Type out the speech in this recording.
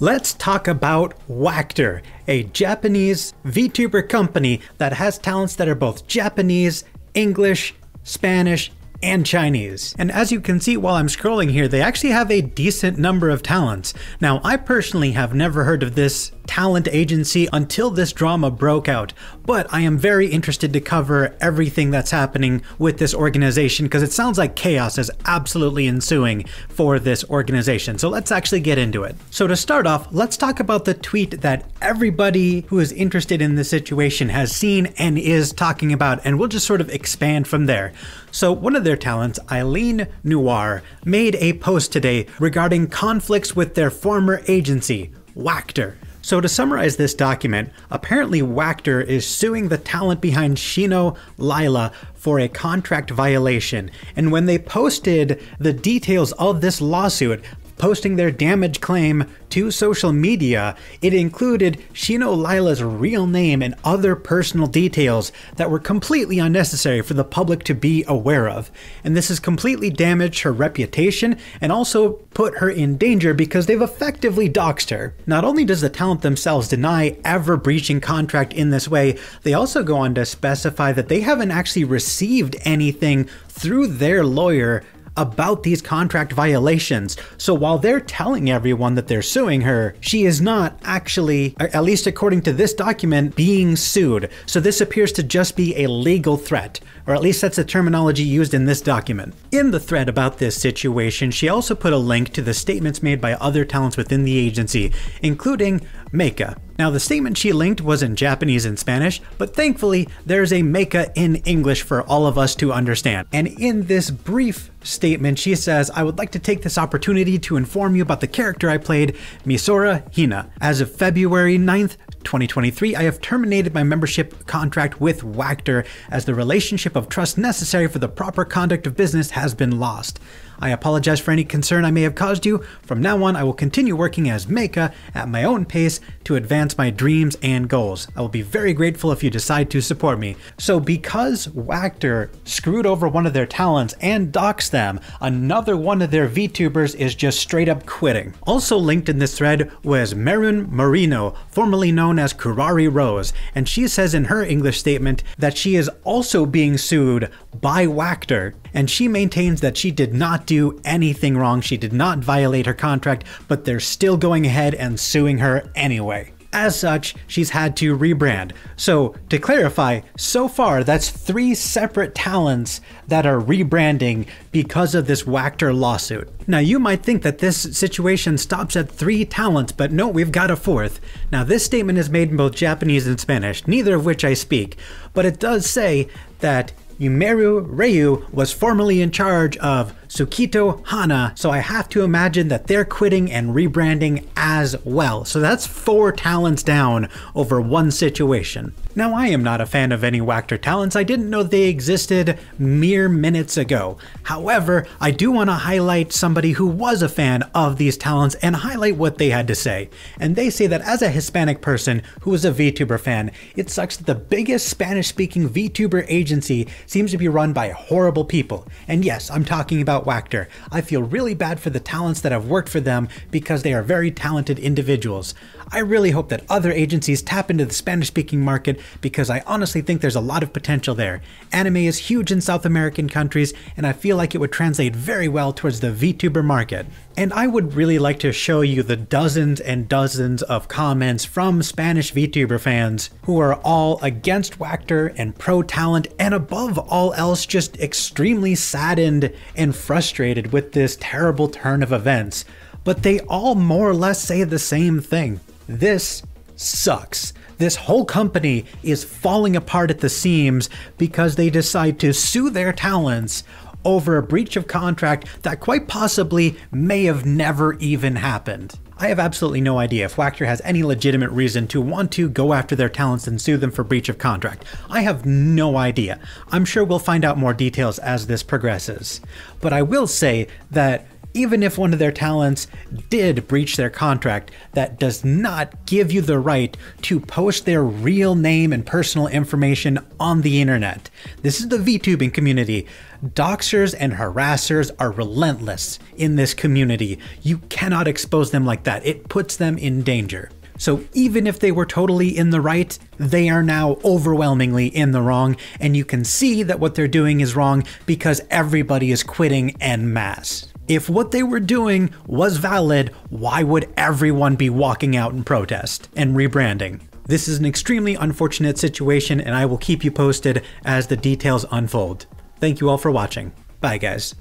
Let's talk about Wactor, a Japanese VTuber company that has talents that are both Japanese, English, Spanish, and Chinese. And as you can see while I'm scrolling here, they actually have a decent number of talents. Now, I personally have never heard of this talent agency until this drama broke out, but I am very interested to cover everything that's happening with this organization because it sounds like chaos is absolutely ensuing for this organization. So let's actually get into it. So to start off, let's talk about the tweet that everybody who is interested in this situation has seen and is talking about, and we'll just sort of expand from there. So one of their talents, Eileen Noir, made a post today regarding conflicts with their former agency, Wactor. So to summarize this document, apparently Wactor is suing the talent behind Shino Lila for a contract violation. And when they posted the details of this lawsuit, posting their damage claim to social media, it included Shino Lila's real name and other personal details that were completely unnecessary for the public to be aware of. And this has completely damaged her reputation and also put her in danger because they've effectively doxed her. Not only does the talent themselves deny ever breaching contract in this way, they also go on to specify that they haven't actually received anything through their lawyer about these contract violations. So while they're telling everyone that they're suing her, she is not actually, at least according to this document, being sued. So this appears to just be a legal threat, or at least that's the terminology used in this document. In the thread about this situation, she also put a link to the statements made by other talents within the agency, including Meika. Now the statement she linked was in Japanese and Spanish, but thankfully there's a Meika in English for all of us to understand. And in this brief statement, she says, "I would like to take this opportunity to inform you about the character I played, Misora Hina. As of February 9th, 2023, I have terminated my membership contract with Wactor as the relationship of trust necessary for the proper conduct of business has been lost. I apologize for any concern I may have caused you. From now on, I will continue working as Meika at my own pace to advance my dreams and goals. I will be very grateful if you decide to support me." So because Wactor screwed over one of their talents and doxed them, another one of their VTubers is just straight up quitting. Also linked in this thread was Merun Marino, formerly known as Kurari Rose, and she says in her English statement that she is also being sued by Wactor, and she maintains that she did not do anything wrong, she did not violate her contract, but they're still going ahead and suing her anyway. As such, she's had to rebrand. So to clarify, so far that's 3 separate talents that are rebranding because of this Wactor lawsuit. Now you might think that this situation stops at 3 talents, but no, we've got a 4th. Now this statement is made in both Japanese and Spanish, neither of which I speak, but it does say that Yumeru Ryu was formerly in charge of Tsukito Hana, so I have to imagine that they're quitting and rebranding as well. So that's 4 talents down over one situation. Now I am not a fan of any Wactor talents. I didn't know they existed mere minutes ago. However, I do want to highlight somebody who was a fan of these talents and highlight what they had to say. And they say that as a Hispanic person who is a VTuber fan, it sucks that the biggest Spanish-speaking VTuber agency seems to be run by horrible people. And yes, I'm talking about Wactor. I feel really bad for the talents that have worked for them because they are very talented individuals. I really hope that other agencies tap into the Spanish-speaking market because I honestly think there's a lot of potential there. Anime is huge in South American countries, and I feel like it would translate very well towards the VTuber market. And I would really like to show you the dozens and dozens of comments from Spanish VTuber fans who are all against Wactor and pro-talent, and above all else just extremely saddened and frustrated with this terrible turn of events. But they all more or less say the same thing. This sucks. This whole company is falling apart at the seams because they decide to sue their talents over a breach of contract that quite possibly may have never even happened. I have absolutely no idea if Wactor has any legitimate reason to want to go after their talents and sue them for breach of contract. I have no idea. I'm sure we'll find out more details as this progresses. But I will say that Even if one of their talents did breach their contract, that does not give you the right to post their real name and personal information on the internet. This is the VTubing community. Doxers and harassers are relentless in this community. You cannot expose them like that. It puts them in danger. So even if they were totally in the right, they are now overwhelmingly in the wrong, and you can see that what they're doing is wrong because everybody is quitting en masse. If what they were doing was valid, why would everyone be walking out in protest and rebranding? This is an extremely unfortunate situation, and I will keep you posted as the details unfold. Thank you all for watching. Bye, guys.